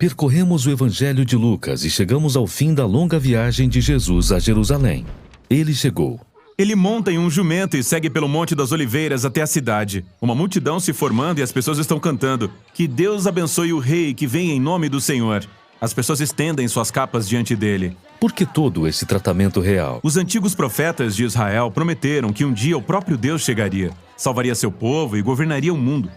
Percorremos o Evangelho de Lucas e chegamos ao fim da longa viagem de Jesus a Jerusalém. Ele chegou. Ele monta em um jumento e segue pelo Monte das Oliveiras até a cidade. Uma multidão se formando e as pessoas estão cantando: "Que Deus abençoe o rei que vem em nome do Senhor." As pessoas estendem suas capas diante dele. Por que todo esse tratamento real? Os antigos profetas de Israel prometeram que um dia o próprio Deus chegaria, salvaria seu povo e governaria o mundo.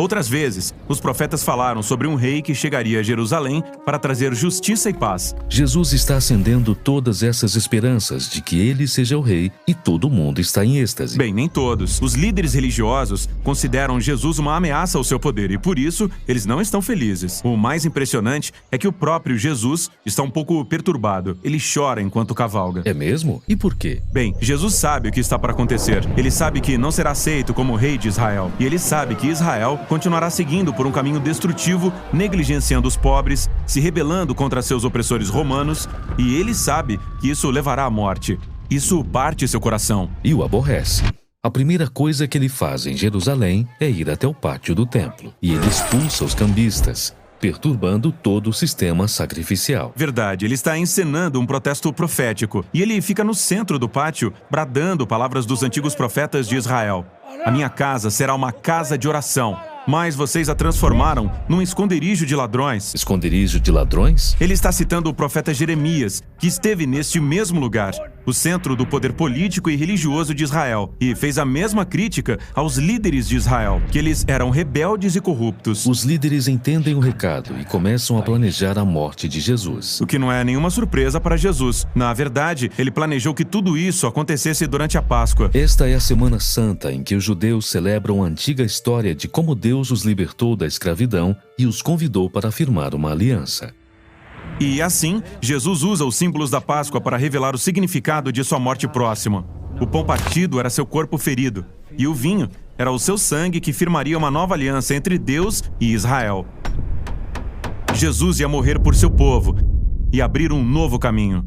Outras vezes, os profetas falaram sobre um rei que chegaria a Jerusalém para trazer justiça e paz. Jesus está acendendo todas essas esperanças de que ele seja o rei e todo mundo está em êxtase. Bem, nem todos. Os líderes religiosos consideram Jesus uma ameaça ao seu poder e, por isso, eles não estão felizes. O mais impressionante é que o próprio Jesus está um pouco perturbado. Ele chora enquanto cavalga. É mesmo? E por quê? Bem, Jesus sabe o que está para acontecer. Ele sabe que não será aceito como rei de Israel. E ele sabe que Israel continuará seguindo por um caminho destrutivo, negligenciando os pobres, se rebelando contra seus opressores romanos, e ele sabe que isso levará à morte. Isso parte seu coração. E o aborrece. A primeira coisa que ele faz em Jerusalém é ir até o pátio do templo. E ele expulsa os cambistas, perturbando todo o sistema sacrificial. Verdade, ele está encenando um protesto profético. E ele fica no centro do pátio, bradando palavras dos antigos profetas de Israel. "A minha casa será uma casa de oração, mas vocês a transformaram num esconderijo de ladrões." Esconderijo de ladrões? Ele está citando o profeta Jeremias, que esteve neste mesmo lugar, o centro do poder político e religioso de Israel, e fez a mesma crítica aos líderes de Israel, que eles eram rebeldes e corruptos. Os líderes entendem o recado e começam a planejar a morte de Jesus. O que não é nenhuma surpresa para Jesus. Na verdade, ele planejou que tudo isso acontecesse durante a Páscoa. Esta é a Semana Santa em que os judeus celebram a antiga história de como Deus os libertou da escravidão e os convidou para firmar uma aliança. E assim, Jesus usa os símbolos da Páscoa para revelar o significado de sua morte próxima. O pão partido era seu corpo ferido, e o vinho era o seu sangue que firmaria uma nova aliança entre Deus e Israel. Jesus ia morrer por seu povo e abrir um novo caminho.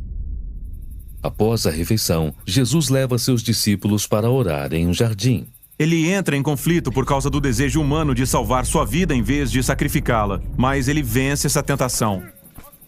Após a refeição, Jesus leva seus discípulos para orar em um jardim. Ele entra em conflito por causa do desejo humano de salvar sua vida em vez de sacrificá-la, mas ele vence essa tentação.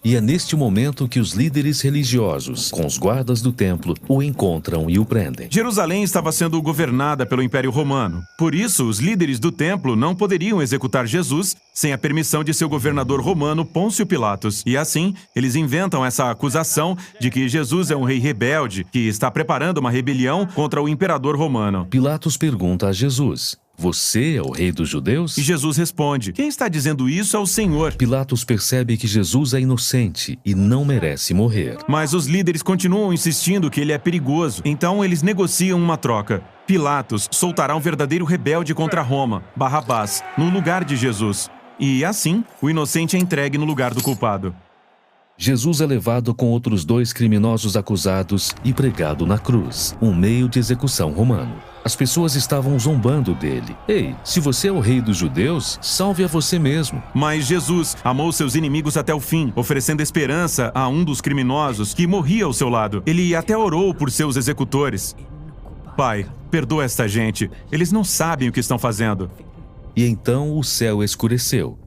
E é neste momento que os líderes religiosos, com os guardas do templo, o encontram e o prendem. Jerusalém estava sendo governada pelo Império Romano. Por isso, os líderes do templo não poderiam executar Jesus sem a permissão de seu governador romano, Pôncio Pilatos. E assim, eles inventam essa acusação de que Jesus é um rei rebelde que está preparando uma rebelião contra o imperador romano. Pilatos pergunta a Jesus: "Você é o rei dos judeus?" E Jesus responde: "Quem está dizendo isso é o Senhor." Pilatos percebe que Jesus é inocente e não merece morrer. Mas os líderes continuam insistindo que ele é perigoso, então eles negociam uma troca. Pilatos soltará um verdadeiro rebelde contra Roma, Barrabás, no lugar de Jesus. E assim, o inocente é entregue no lugar do culpado. Jesus é levado com outros 2 criminosos acusados e pregado na cruz, um meio de execução romano. As pessoas estavam zombando dele. "Ei, se você é o rei dos judeus, salve a você mesmo." Mas Jesus amou seus inimigos até o fim, oferecendo esperança a um dos criminosos que morria ao seu lado. Ele até orou por seus executores. "Pai, perdoa esta gente. Eles não sabem o que estão fazendo." E então o céu escureceu,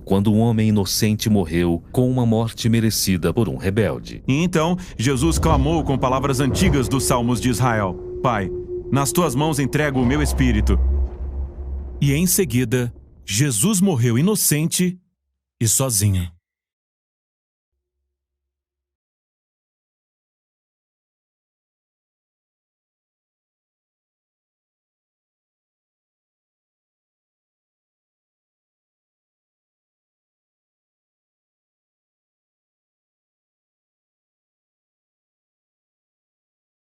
quando um homem inocente morreu com uma morte merecida por um rebelde. E então, Jesus clamou com palavras antigas dos Salmos de Israel: "Pai, nas tuas mãos entrego o meu espírito." E em seguida, Jesus morreu inocente e sozinho.